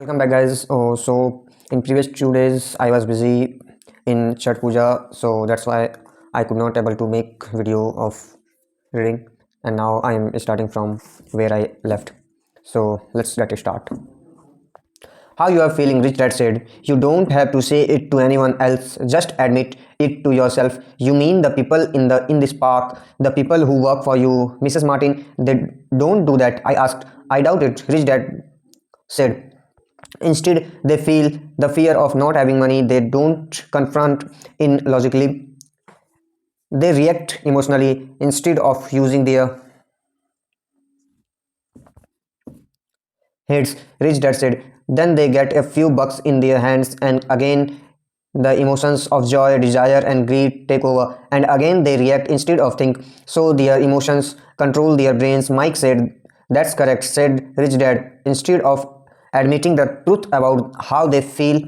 Welcome back, guys. So in previous 2 days I was busy in Chhat Puja, so that's why I could not able to make video of reading, and now I am starting from where I left. So let's get start. How you are feeling? Rich Dad said. You don't have to say it to anyone else. Just admit it to yourself. You mean the people in this park, the people who work for you, Mrs. Martin? They don't do that. I asked. I doubt it. Rich Dad said. Instead, they feel the fear of not having money. They don't confront in logically. They react emotionally instead of using their heads. Rich Dad said. Then they get a few bucks in their hands, and again the emotions of joy, desire, and greed take over. And again they react instead of think. So their emotions control their brains. Mike said. That's correct, said Rich Dad. Instead of admitting the truth about how they feel,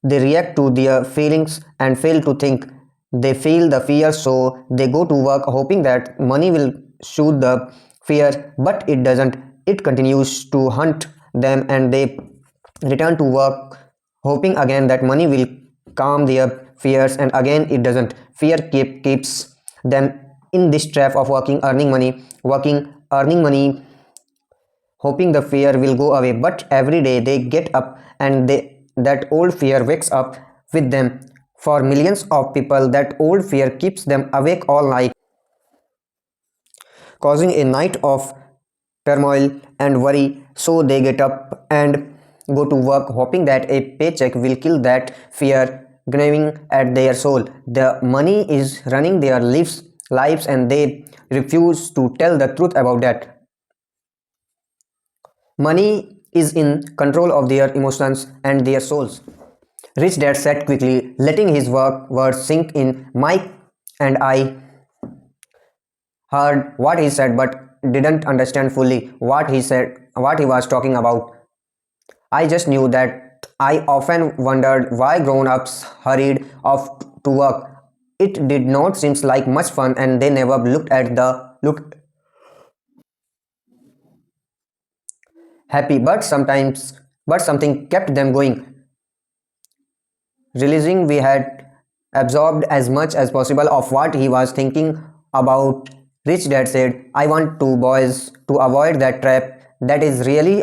they react to their feelings and fail to think. They feel the fear, so they go to work hoping that money will soothe the fear, but it doesn't. It continues to hunt them, and they return to work hoping again that money will calm their fears, and again it doesn't. Fear keeps them in this trap of working, earning money, hoping the fear will go away. But every day they get up and that old fear wakes up with them. For millions of people, that old fear keeps them awake all night, causing a night of turmoil and worry. So they get up and go to work hoping that a paycheck will kill that fear gnawing at their soul. The money is running their lives, and they refuse to tell the truth about that. Money is in control of their emotions and their souls. Rich Dad said quickly, letting his words sink in. Mike and I heard what he said but didn't understand fully what he was talking about. I just knew that I often wondered why grown-ups hurried off to work. It did not seem like much fun, and they never looked happy, but something kept them going. Realizing we had absorbed as much as possible of what he was thinking about, Rich Dad said, I want two boys to avoid that trap. That is really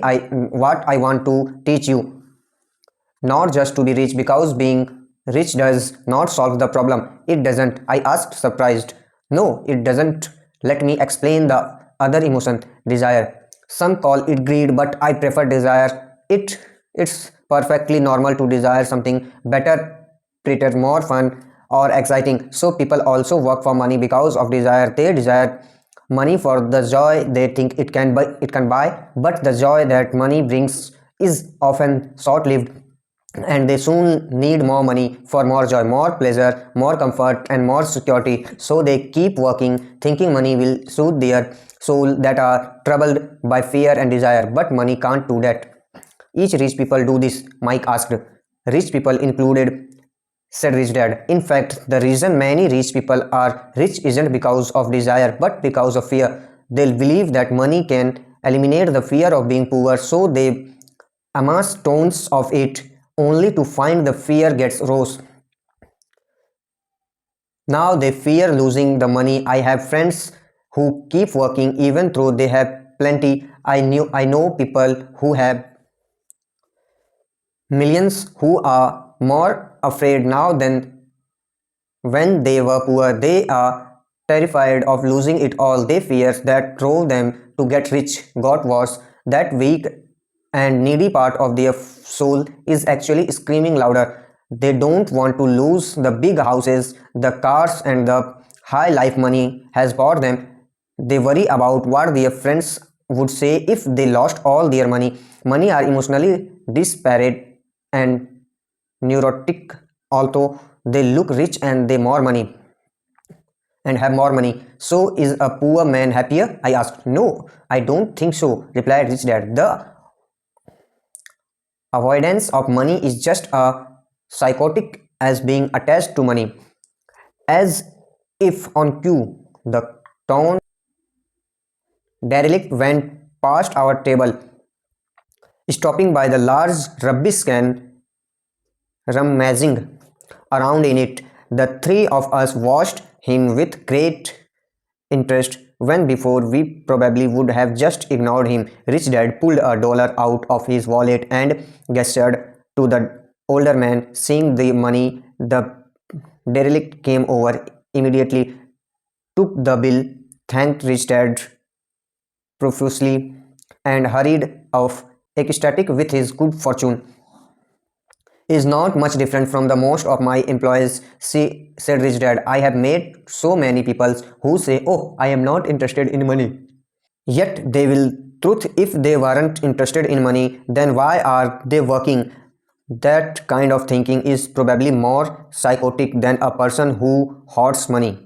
what I want to teach you. Not just to be rich, because being rich does not solve the problem. It doesn't. I asked, surprised. No, it doesn't. Let me explain the other emotion, desire. Some call it greed, but I prefer desire. It's perfectly normal to desire something better, prettier, more fun, or exciting. So people also work for money because of desire. They desire money for the joy they think it can buy, but the joy that money brings is often short-lived, and they soon need more money for more joy, more pleasure, more comfort, and more security. So they keep working thinking money will soothe their soul that are troubled by fear and desire. But money can't do that. Each rich people do this, Mike asked. Rich people included, said Rich Dad. In fact, the reason many rich people are rich isn't because of desire, but because of fear. They believe that money can eliminate the fear of being poor, so they amass tons of it, only to find the fear gets worse. Now they fear losing the money. I have friends who keep working even though they have plenty. I know people who have millions who are more afraid now than when they were poor. They are terrified of losing it all. They fears that drove them to get rich got worse. That weak and needy part of their soul is actually screaming louder. They don't want to lose the big houses, the cars, and the high life money has bought them. They worry about what their friends would say if they lost all their money. Money are emotionally disparate and neurotic, although they look rich and they more money and have more money. So is a poor man happier? I asked. No, I don't think so, replied Rich Dad. The avoidance of money is just as psychotic as being attached to money. As if on cue, the town derelict went past our table. Stopping by the large rubbish can, rummaging around in it. The three of us watched him with great interest when before we probably would have just ignored him. Rich Dad pulled a dollar out of his wallet and gestured to the older man. Seeing the money, the derelict came over immediately, took the bill, thanked Rich Dad profusely, and hurried off, ecstatic with his good fortune. Is not much different from the most of my employees, she said. Rich Dad, I have met so many people who say, oh, I am not interested in money. Yet they will truth if they weren't interested in money, then why are they working? That kind of thinking is probably more psychotic than a person who hoards money.